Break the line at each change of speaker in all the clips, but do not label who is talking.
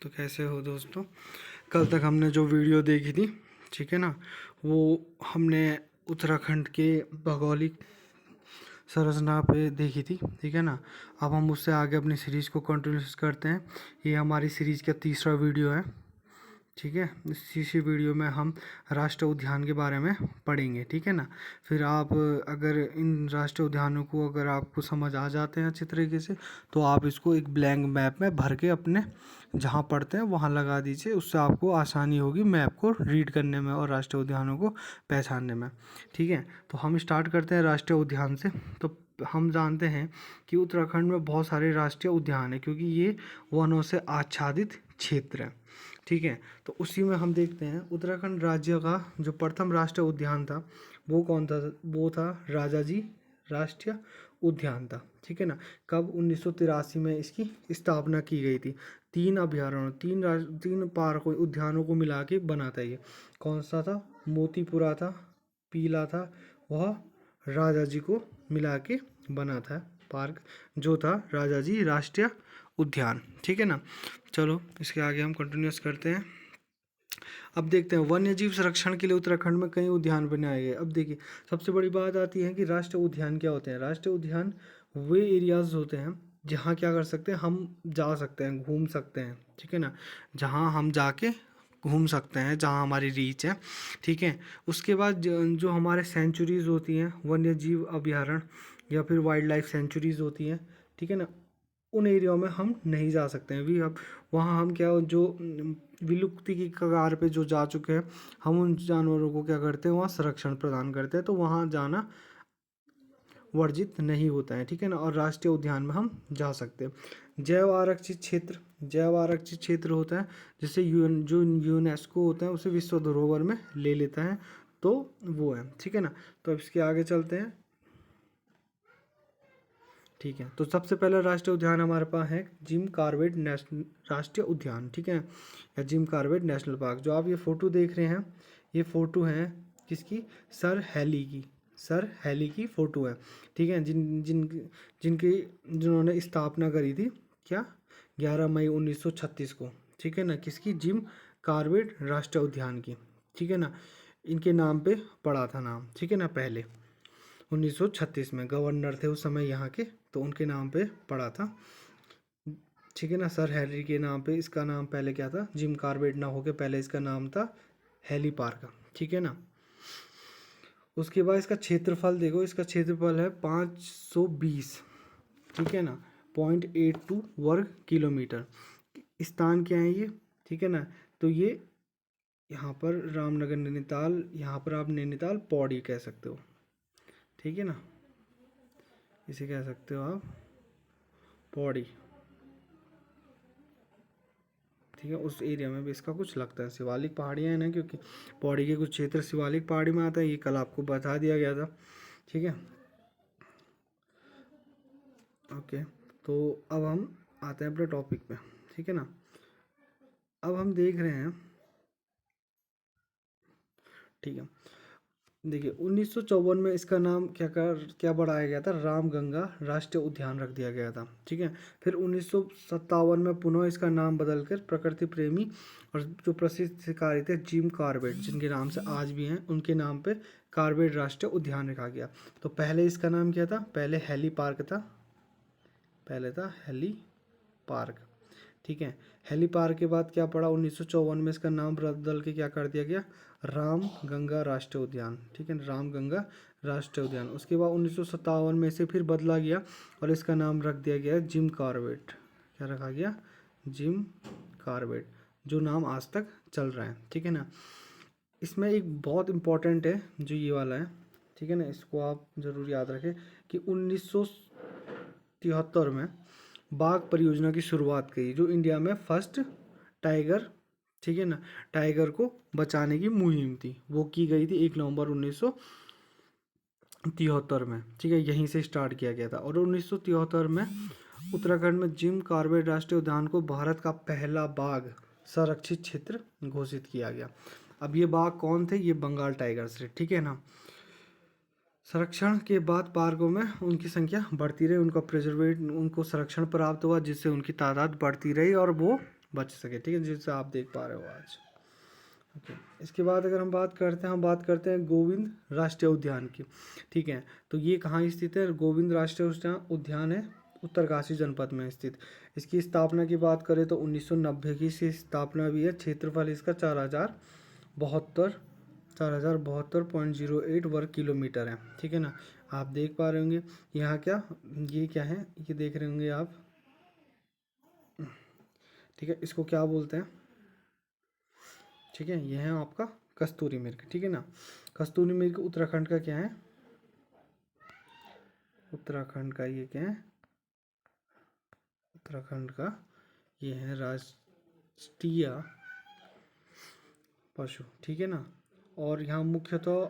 तो कैसे हो दोस्तों। कल तक हमने जो वीडियो देखी थी, ठीक है ना, वो हमने उत्तराखंड के भौगोलिक संरचना पे देखी थी, ठीक है ना। अब हम उससे आगे अपनी सीरीज़ को कंटिन्यूस करते हैं। ये हमारी सीरीज़ का तीसरा वीडियो है, ठीक है। इसी वीडियो में हम राष्ट्रीय उद्यान के बारे में पढ़ेंगे, ठीक है ना। फिर आप अगर इन राष्ट्रीय उद्यानों को अगर आपको समझ आ जाते हैं अच्छी तरीके से, तो आप इसको एक ब्लैंक मैप में भर के अपने जहाँ पढ़ते हैं वहाँ लगा दीजिए। उससे आपको आसानी होगी मैप को रीड करने में और राष्ट्रीय उद्यानों को पहचानने में, ठीक है। तो हम स्टार्ट करते हैं राष्ट्रीय उद्यान से। तो हम जानते हैं कि उत्तराखंड में बहुत सारे राष्ट्रीय उद्यान हैं, क्योंकि ये वनों से आच्छादित क्षेत्र है, ठीक है। तो उसी में हम देखते हैं उत्तराखंड राज्य का जो प्रथम राष्ट्रीय उद्यान था वो कौन था। वो था राजाजी राष्ट्रीय उद्यान था, ठीक है ना। कब 1983 में इसकी स्थापना की गई थी। तीन अभयारण्य तीन पार्कों उद्यानों को मिला के बना था ये। कौन सा था, मोतीपुरा था, पीला था, वह राजाजी को मिला के बना था पार्क, जो था राजाजी राष्ट्रीय उद्यान, ठीक है ना। चलो इसके आगे हम कंटिन्यूस करते हैं। अब देखते हैं वन्य जीव संरक्षण के लिए उत्तराखंड में कई उद्यान बनाए गए। अब देखिए सबसे बड़ी बात आती है कि राष्ट्रीय उद्यान क्या होते हैं। राष्ट्रीय उद्यान वे एरियाज होते हैं जहाँ क्या कर सकते हैं, हम जा सकते हैं, घूम सकते हैं, ठीक है ना। जहाँ हम जाके घूम सकते हैं, जहाँ हमारी रीच है, ठीक है। उसके बाद जो हमारे सेंचुरीज होती हैं, वन्य जीव अभयारण्य या फिर वाइल्ड लाइफ सेंचुरीज होती हैं, ठीक है ना, उन एरियाओं में हम नहीं जा सकते हैं अभी। अब वहाँ हम क्या, जो विलुप्ति की कगार पे जो जा चुके हैं, हम उन जानवरों को क्या करते हैं, वहाँ संरक्षण प्रदान करते हैं, तो वहाँ जाना वर्जित नहीं होता है, ठीक है ना। और राष्ट्रीय उद्यान में हम जा सकते हैं। जैव आरक्षित क्षेत्र होता है जिसे जो यूनेस्को होता है उसे विश्व धरोहर में ले लेता है, तो वो है, ठीक है ना। तो अब इसके आगे चलते हैं, ठीक है। तो सबसे पहला राष्ट्रीय उद्यान हमारे पास है जिम कॉर्बेट नेशनल राष्ट्रीय उद्यान, ठीक है, या जिम कॉर्बेट नेशनल पार्क। जो आप ये फ़ोटो देख रहे हैं, ये फ़ोटो है किसकी, सर हैली की फ़ोटो है, ठीक है। जिन्होंने स्थापना करी थी क्या, 11 मई 1936 को, ठीक है ना, किसकी, जिम कॉर्बेट राष्ट्रीय उद्यान की, ठीक है ना। इनके नाम पे पड़ा था नाम, ठीक है ना। पहले 1936 में गवर्नर थे उस समय यहाँ के, तो उनके नाम पे पड़ा था, ठीक है ना। सर हैरी के नाम पे इसका नाम पहले क्या था, जिम कॉर्बेट ना होके पहले इसका नाम था हैली पार्क, ठीक है ना। उसके बाद इसका क्षेत्रफल देखो, इसका क्षेत्रफल है 520, ठीक है ना, 0.82 वर्ग किलोमीटर। स्थान क्या है ये, ठीक है ना। तो ये यहाँ पर रामनगर नैनीताल, यहाँ पर आप नैनीताल पौड़ी कह सकते हो, ठीक है ना, इसे कह सकते हो आप पौड़ी, ठीक है। उस एरिया में भी इसका कुछ लगता है, शिवालिक पहाड़ियाँ हैं ना, क्योंकि पौड़ी के कुछ क्षेत्र शिवालिक पहाड़ी में आता है, ये कल आपको बता दिया गया था, ठीक है। ओके, तो अब हम आते हैं अपने टॉपिक पे, ठीक है ना। अब हम देख रहे हैं, ठीक है, देखिए 1954 में इसका नाम क्या बढ़ाया गया था, रामगंगा राष्ट्रीय उद्यान रख दिया गया था, ठीक है। फिर 1957 में पुनः इसका नाम बदलकर प्रकृति प्रेमी और जो प्रसिद्ध शिकारी थे जिम कॉर्बेट, जिनके नाम से आज भी हैं, उनके नाम पे कॉर्बेट राष्ट्रीय उद्यान रखा गया। तो पहले इसका नाम क्या था, पहले हैली पार्क था, पहले था हैली पार्क, ठीक है। हैली पार्क के बाद क्या पड़ा, 1954 में इसका नाम बदल के क्या कर दिया गया, राम गंगा राष्ट्रीय उद्यान, ठीक है, राम गंगा राष्ट्रीय उद्यान। उसके बाद 1957 में इसे फिर बदला गया और इसका नाम रख दिया गया जिम कॉर्बेट। क्या रखा गया, जिम कॉर्बेट, जो नाम आज तक चल रहा है, ठीक है ना। इसमें एक बहुत इम्पोर्टेंट है जो ये वाला है, ठीक है ना, इसको आप ज़रूर याद रखें कि 1973 में बाघ परियोजना की शुरुआत की, जो इंडिया में फर्स्ट टाइगर, ठीक है ना, टाइगर को बचाने की मुहिम थी, वो की गई थी 1 नवंबर 1973 में, ठीक है। यहीं से स्टार्ट किया गया था। और 1973 में उत्तराखंड में जिम कॉर्बेट राष्ट्रीय उद्यान को भारत का पहला बाघ संरक्षित क्षेत्र घोषित किया गया। अब ये बाघ कौन थे, ये बंगाल टाइगर्स थे, ठीक है ना। संरक्षण के बाद पार्कों में उनकी संख्या बढ़ती रही, उनको संरक्षण प्राप्त हुआ, जिससे उनकी तादाद बढ़ती रही और वो बच सके, ठीक है, जिससे आप देख पा रहे हो आज। ओके, इसके बाद अगर हम बात करते हैं गोविंद राष्ट्रीय उद्यान की, ठीक है। तो ये कहाँ स्थित है? गोविंद राष्ट्रीय उद्यान है उत्तरकाशी जनपद में स्थित। इसकी स्थापना की बात करें तो 1990 की इसकी स्थापना भी है। क्षेत्रफल इसका 4072.08 वर्ग किलोमीटर है, ठीक है ना। आप देख पा रहे होंगे यहाँ ये क्या है, ये देख रहे होंगे आप, ठीक है। इसको क्या बोलते हैं, ठीक है, यह है आपका कस्तूरी मृग, ठीक है ना। कस्तूरी मृग उत्तराखंड का क्या है? उत्तराखंड का ये क्या है? उत्तराखंड का ये है राष्ट्रीय पशु, ठीक है ना। और यहाँ मुख्यतः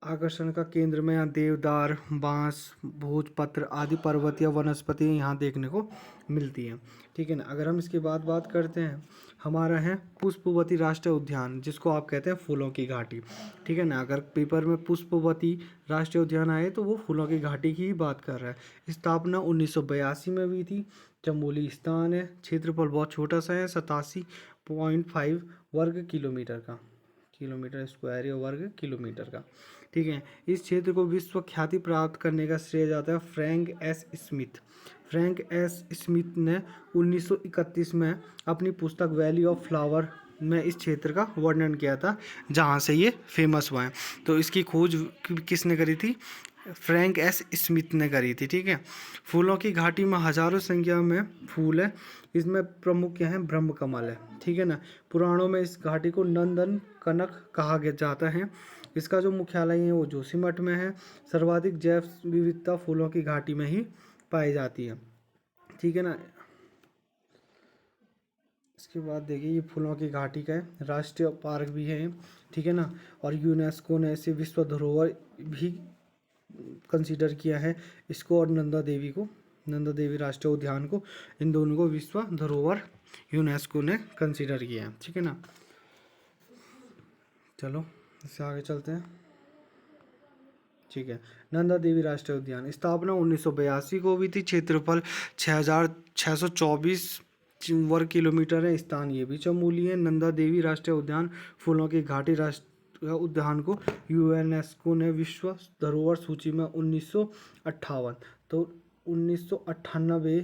आकर्षण का केंद्र में यहाँ देवदार, बांस, भोजपत्र आदि पर्वतीय वनस्पति यहाँ देखने को मिलती है, ठीक है ना। अगर हम इसके बाद बात करते हैं, हमारा है पुष्पवती राष्ट्रीय उद्यान, जिसको आप कहते हैं फूलों की घाटी, ठीक है ना। अगर पेपर में पुष्पवती राष्ट्रीय उद्यान आए तो वो फूलों की घाटी की ही बात कर रहा है। स्थापना 1982 में हुई थी। चमोली स्थान है। क्षेत्रफल बहुत छोटा सा है, 87.5 वर्ग किलोमीटर स्क्वायर या वर्ग किलोमीटर का, ठीक है। इस क्षेत्र को विश्व ख्याति प्राप्त करने का श्रेय जाता है फ्रैंक एस स्मिथ ने 1931 में अपनी पुस्तक वैली ऑफ फ्लावर में इस क्षेत्र का वर्णन किया था, जहाँ से ये फेमस हुआ है। तो इसकी खोज किसने करी थी? फ्रैंक एस स्मिथ ने करी थी, ठीक है। फूलों की घाटी में हजारों संख्या में फूल है। इसमें प्रमुख क्या है? ब्रह्म कमल है, ठीक है ना। पुराणों में इस घाटी को नंदन कनक कहा जाता है। इसका जो मुख्यालय है वो जोशीमठ में है। सर्वाधिक जैव विविधता फूलों की घाटी में ही पाई जाती है, ठीक है ना। इसके बाद देखिए ये फूलों की घाटी का है, राष्ट्रीय पार्क भी है, ठीक है ना। और यूनेस्को ने इसे विश्व धरोहर भी कंसीडर किया है इसको, और नंदा देवी राष्ट्रीय उद्यान को, इन दोनों को विश्व धरोहर यूनेस्को ने कंसीडर किया है, ठीक है ना। चलो इससे आगे चलते हैं, ठीक है। नंदा देवी राष्ट्रीय उद्यान स्थापना 1982 को हुई थी। क्षेत्रफल 6624 वर्ग किलोमीटर है। स्थान ये भी चमोली है। नंदा देवी राष्ट्रीय उद्यान फूलों की घाटी राष्ट्रीय उद्यान को यूनेस्को ने विश्व धरोहर सूची में 1958, तो 1998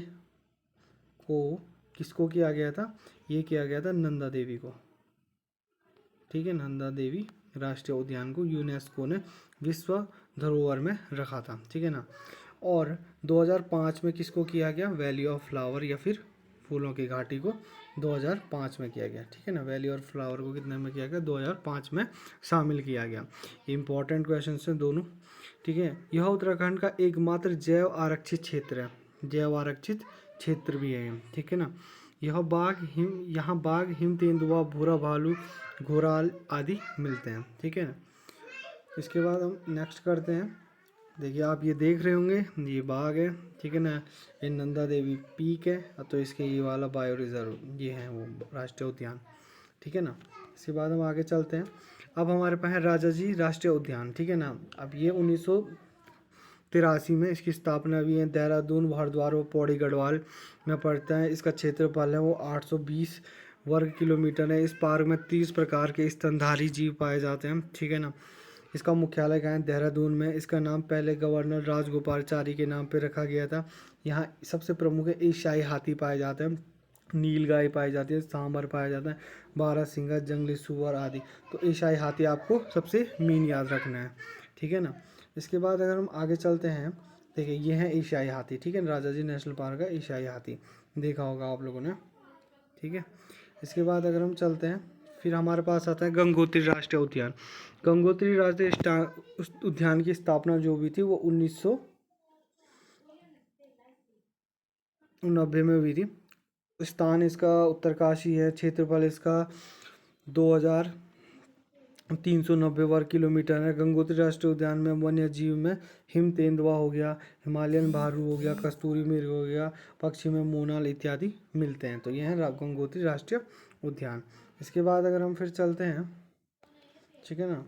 को किसको किया गया था? ये किया गया था नंदा देवी को, ठीक है। नंदा देवी राष्ट्रीय उद्यान को यूनेस्को ने विश्व धरोहर में रखा था, ठीक है ना। और 2005 में किसको किया गया? वैली ऑफ फ्लावर या फिर फूलों की घाटी को 2005 में किया गया, ठीक है ना। वैली और फ्लावर को कितने में किया गया? 2005 में शामिल किया गया। इंपॉर्टेंट क्वेश्चन हैं दोनों, ठीक है। यह उत्तराखंड का एकमात्र जैव आरक्षित क्षेत्र है, जैव आरक्षित क्षेत्र भी है, ठीक है ना। यहाँ बाघ, हिम तेंदुआ, भूरा भालू, घोराल आदि मिलते हैं, ठीक है। इसके बाद हम नेक्स्ट करते हैं। देखिए आप ये देख रहे होंगे, ये बाघ है, ठीक है ना। ये नंदा देवी पीक है, तो इसके ये वाला बायो रिजर्व ये है वो राष्ट्रीय उद्यान, ठीक है ना। इसके बाद हम आगे चलते हैं। अब हमारे पास है राजाजी राष्ट्रीय उद्यान, ठीक है ना। अब ये 1983 में इसकी स्थापना हुई है। देहरादून, हरिद्वार और पौड़ी गढ़वाल में पड़ता है। इसका क्षेत्रफल है वो 820 वर्ग किलोमीटर है। इस पार्क में 30 प्रकार के स्तनधारी जीव पाए जाते हैं, ठीक है ना। इसका मुख्यालय कहाँ है? देहरादून में। इसका नाम पहले गवर्नर राजगोपालचारी के नाम पे रखा गया था। यहाँ सबसे प्रमुख है एशियाई हाथी पाए जाते हैं, नीलगाय पाई जाती है, सांभर पाया जाता है, बारहसिंगा, जंगली सुअर आदि। तो एशियाई हाथी आपको सबसे मेन याद रखना है, ठीक है ना। इसके बाद अगर हम आगे चलते हैं, देखिए ये है एशियाई हाथी, ठीक है। राजाजी नेशनल पार्क का एशियाई हाथी देखा होगा आप लोगों ने, ठीक है। इसके बाद अगर हम चलते हैं, फिर हमारे पास आता है गंगोत्री राष्ट्रीय उद्यान। गंगोत्री राष्ट्रीय उद्यान की स्थापना जो हुई थी वो 1990 में हुई थी। स्थान इसका उत्तरकाशी है। क्षेत्रफल इसका 2390 वर्ग किलोमीटर है। गंगोत्री राष्ट्रीय उद्यान में वन्य जीव में हिम तेंदुआ हो गया, हिमालयन भालू हो गया, कस्तूरी मृग हो गया, पक्षी में मोनाल इत्यादि मिलते हैं। तो यह है गंगोत्री राष्ट्रीय उद्यान। इसके बाद अगर हम फिर चलते हैं, ठीक है ना,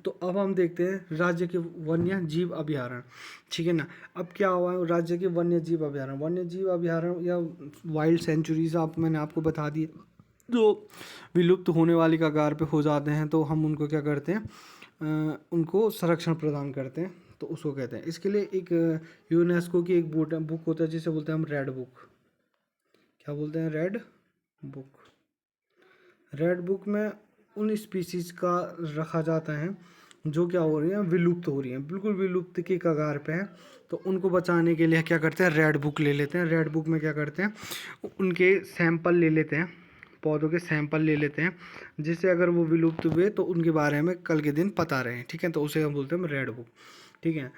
तो अब हम देखते हैं राज्य के वन्य जीव अभयारण्य, ठीक है ना। अब क्या हुआ है राज्य के वन्य जीव अभयारण्य, वन्य जीव अभयारण्य या वाइल्ड सेंचुरीज आप मैंने आपको बता दिए, जो विलुप्त होने वाली कगार पे हो जाते हैं तो हम उनको क्या करते हैं, उनको संरक्षण प्रदान करते हैं, तो उसको कहते हैं। इसके लिए एक यूनेस्को की एक बुक होता है जिसे बोलते हैं हम रेड बुक। क्या बोलते हैं? Red book. रेड बुक में उन स्पीसीज का रखा जाता है जो क्या हो रही हैं, विलुप्त हो रही हैं, बिल्कुल विलुप्त की कगार पे हैं। तो उनको बचाने के लिए क्या करते हैं, रेड बुक ले लेते हैं। रेड बुक में क्या करते हैं, उनके सैंपल ले लेते हैं, पौधों के सैंपल ले लेते हैं, जिससे अगर वो विलुप्त हुए तो उनके बारे में कल के दिन पता रहे, ठीक है। तो उसे हम बोलते हैं रेड बुक, ठीक है।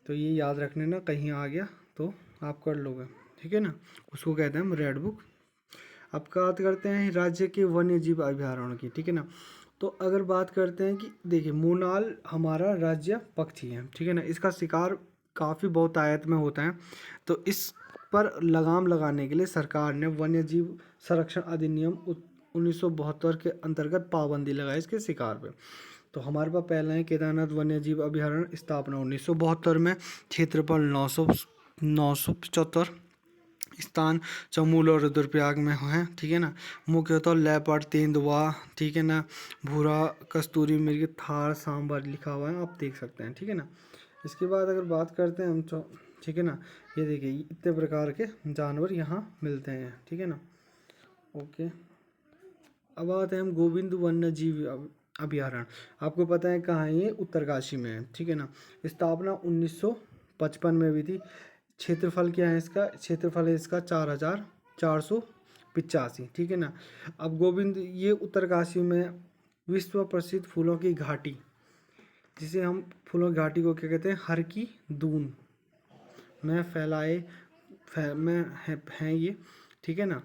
तो ये याद रखने ना, कहीं आ गया तो आप कर लोगे, ठीक है ना। उसको कहते हैं हम रेड बुक। अब बात करते हैं राज्य के वन्य जीव अभयारण्य की, ठीक है ना। तो अगर बात करते हैं कि देखिए मोनाल हमारा राज्य पक्षी है, ठीक है ना। इसका शिकार काफ़ी बहुतायत में होता है, तो इस पर लगाम लगाने के लिए सरकार ने वन्य जीव संरक्षण अधिनियम 1972 के अंतर्गत पाबंदी लगाई इसके शिकार पे। तो हमारे पास पहला है केदारनाथ वन्य जीव अभयारण्य, स्थापना 1972 में, क्षेत्रफल 975, स्थान चमूल और रुद्रप्रयाग में हैं, ठीक है ना। मुख्यतः लेपर्ड, तेंदुआ, ठीक है ना, भूरा कस्तूरी मृग, थार, सांबर लिखा हुआ है, आप देख सकते हैं, ठीक है ना। इसके बाद अगर बात करते हैं हम, ठीक है ना, ये देखिए इतने प्रकार के जानवर यहाँ मिलते हैं, ठीक है ना। ओके, अब आते हैं हम गोविंद वन्य जीव अभयारण्य। आपको पता है कहाँ है ये? उत्तरकाशी में है, ठीक है ना। स्थापना 1955 में हुई थी। क्षेत्रफल क्या है इसका? क्षेत्रफल है इसका 4485, ठीक है ना। अब गोविंद ये उत्तरकाशी में विश्व प्रसिद्ध फूलों की घाटी, जिसे हम फूलों की घाटी को क्या कहते हैं? हर की दून में फैलाए में हैं ये, ठीक है ना।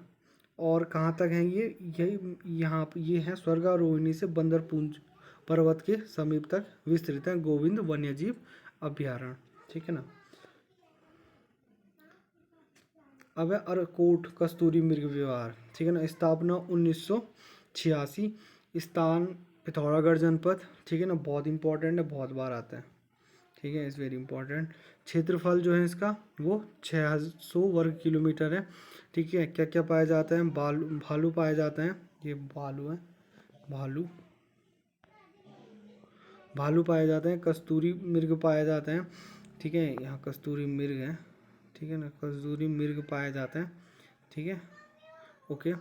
और कहाँ तक हैं ये? यही यहाँ ये है स्वर्गारोहिणी से बंदरपुंज पर्वत के समीप तक विस्तृत है गोविंद वन्यजीव अभयारण्य, ठीक है ना। अब है अरकोट कस्तूरी मृग विहार, ठीक है ना। स्थापना 1986, स्थान पिथौरागढ़ जनपद, ठीक है ना। बहुत इंपॉर्टेंट है, बहुत बार आता है, ठीक है, इज़ वेरी इंपॉर्टेंट। क्षेत्रफल जो है इसका वो 600 वर्ग किलोमीटर है, ठीक है। क्या क्या पाया जाता है? भालू पाए जाते हैं, ये भालू है, भालू पाए जाते हैं, कस्तूरी मृग पाए जाते हैं, ठीक है। यहाँ कस्तूरी मृग है, ठीक है ना, कस्तूरी मृग पाए जाते हैं, ठीक है। ओके,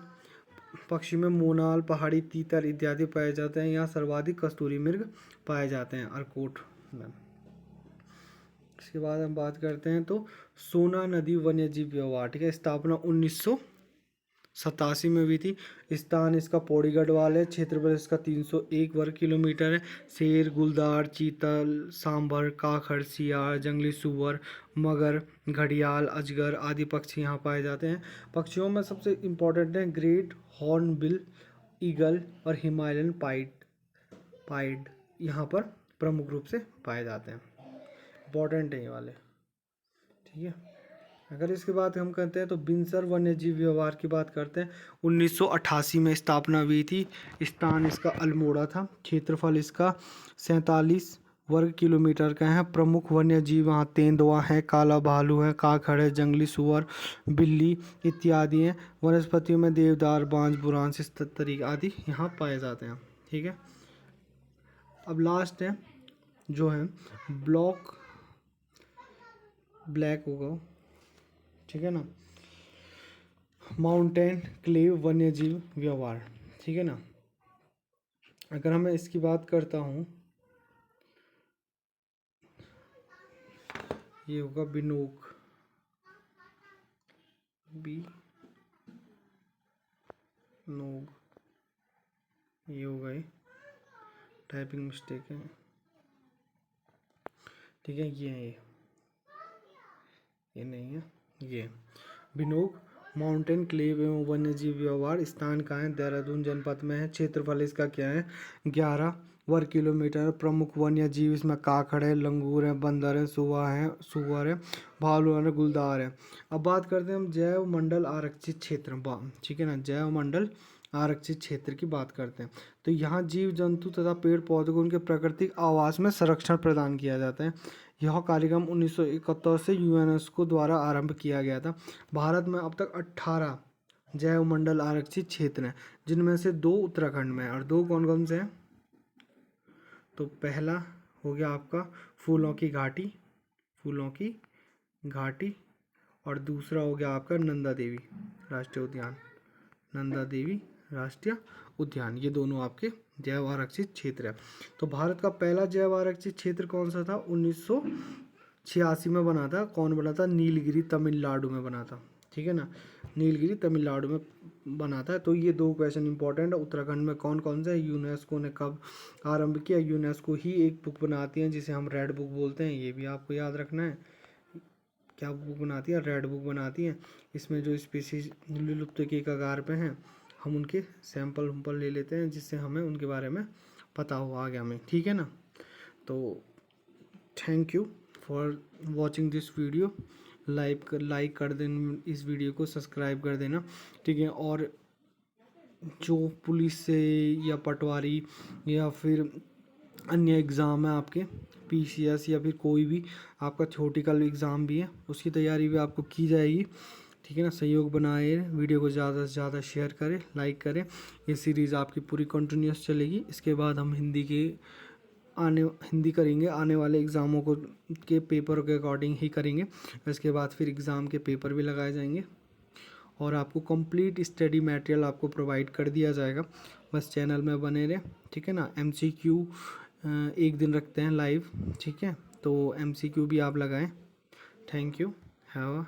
पक्षी में मोनाल, पहाड़ी तीतर इत्यादि पाए जाते हैं। यहाँ सर्वाधिक कस्तूरी मृग पाए जाते हैं अरकोट में। इसके बाद हम बात करते हैं तो सोना नदी वन्यजीव व्यवहार, ठीक है। स्थापना 1987 में हुई थी। स्थान इसका पौड़ी गढ़वाल है। क्षेत्रफल इसका 301 वर्ग किलोमीटर है। शेर, गुलदार, चीतल, सांभर, काखड़, सियार, जंगली सुअर, मगर, घड़ियाल, अजगर आदि पक्षी यहाँ पाए जाते हैं। पक्षियों में सबसे इम्पोर्टेंट है ग्रेट हॉर्नबिल ईगल और हिमालयन पाइड यहाँ पर प्रमुख रूप से पाए जाते हैं। इम्पोर्टेंट है ये वाले, ठीक है। अगर इसके बाद हम करते हैं तो बिनसर वन्यजीव व्यवहार की बात करते हैं। 1988 में स्थापना हुई थी। स्थान इसका अल्मोड़ा था। क्षेत्रफल इसका 47 वर्ग किलोमीटर का है। प्रमुख वन्यजीव वहाँ तेंदुआ है, काला भालू है, काखड़ है, जंगली सुअर, बिल्ली इत्यादि हैं। वनस्पतियों में देवदार, बांज, बुरांश तरीके आदि यहाँ पाए जाते हैं, ठीक है। अब लास्ट है जो है ब्लैक होगा, ठीक है ना, माउंटेन क्लेव वन्यजीव व्यवहार, ठीक है ना। अगर मैं इसकी बात करता हूँ, ये होगा बिनोक, ये होगा, ये टाइपिंग मिस्टेक है, ठीक है। ये नहीं है, ये बिनोक माउंटेन क्लेव एवं वन्यजीव व्यवहार। स्थान कहाँ है? देहरादून जनपद में है। क्षेत्रफल इसका क्या है? 11 वर्ग किलोमीटर। प्रमुख वन्य जीव इसमें काखड़ है, लंगूर है, बंदर है, सुअर है, भालू है, गुलदार है। अब बात करते हैं हम जैव मंडल आरक्षित क्षेत्र, ठीक है ना। जैव मंडल आरक्षित क्षेत्र की बात करते हैं। तो यहाँ जीव जंतु तथा पेड़ पौधों को उनके प्राकृतिक आवास में संरक्षण प्रदान किया जाता है। यह कार्यक्रम 1971 से यूनेस्को द्वारा आरंभ किया गया था। भारत में अब तक 18 जैव मंडल आरक्षित क्षेत्र हैं, जिनमें से 2 उत्तराखंड में हैं। और 2 कौन कौन से हैं? तो पहला हो गया आपका फूलों की घाटी, और दूसरा हो गया आपका नंदा देवी राष्ट्रीय उद्यान। ये दोनों आपके जैव आरक्षित क्षेत्र है। तो भारत का पहला जैव आरक्षित क्षेत्र कौन सा था? 1986 में बना था। कौन बना था? नीलगिरी तमिलनाडु में बना था। ठीक है ना, नीलगिरी तमिलनाडु में बना था। तो ये 2 क्वेश्चन इंपॉर्टेंट है। उत्तराखंड में कौन कौन सा है? यूनेस्को ने कब आरंभ किया? यूनेस्को ही एक बुक बनाती है जिसे हम रेड बुक बोलते हैं, ये भी आपको याद रखना है। क्या बुक बनाती है? रेड बुक बनाती है। इसमें जो स्पीसीज विलुप्त के कगार पे हैं, हम उनके सैंपल ले लेते हैं, जिससे हमें उनके बारे में पता हो आगे हमें। ठीक है ना, तो thank you for watching this video. Like कर देना इस वीडियो को, सब्सक्राइब कर देना। ठीक है, और जो पुलिस से या पटवारी या फिर अन्य एग्ज़ाम है आपके PCS या फिर कोई भी आपका थ्योरेटिकल एग्ज़ाम भी है, उसकी तैयारी भी आपको की जाएगी। ठीक है ना, सहयोग बनाए, वीडियो को ज़्यादा से ज़्यादा शेयर करें, लाइक करें। ये सीरीज़ आपकी पूरी कंटिन्यूस चलेगी। इसके बाद हम हिंदी करेंगे, आने वाले एग्ज़ामों को के पेपर के अकॉर्डिंग ही करेंगे। इसके बाद फिर एग्ज़ाम के पेपर भी लगाए जाएंगे और आपको कंप्लीट स्टडी मटेरियल आपको प्रोवाइड कर दिया जाएगा। बस चैनल में बने रहें। ठीक है ना, MCQ एक दिन रखते हैं लाइव। ठीक है, तो MCQ भी आप लगाएं। Thank you, have a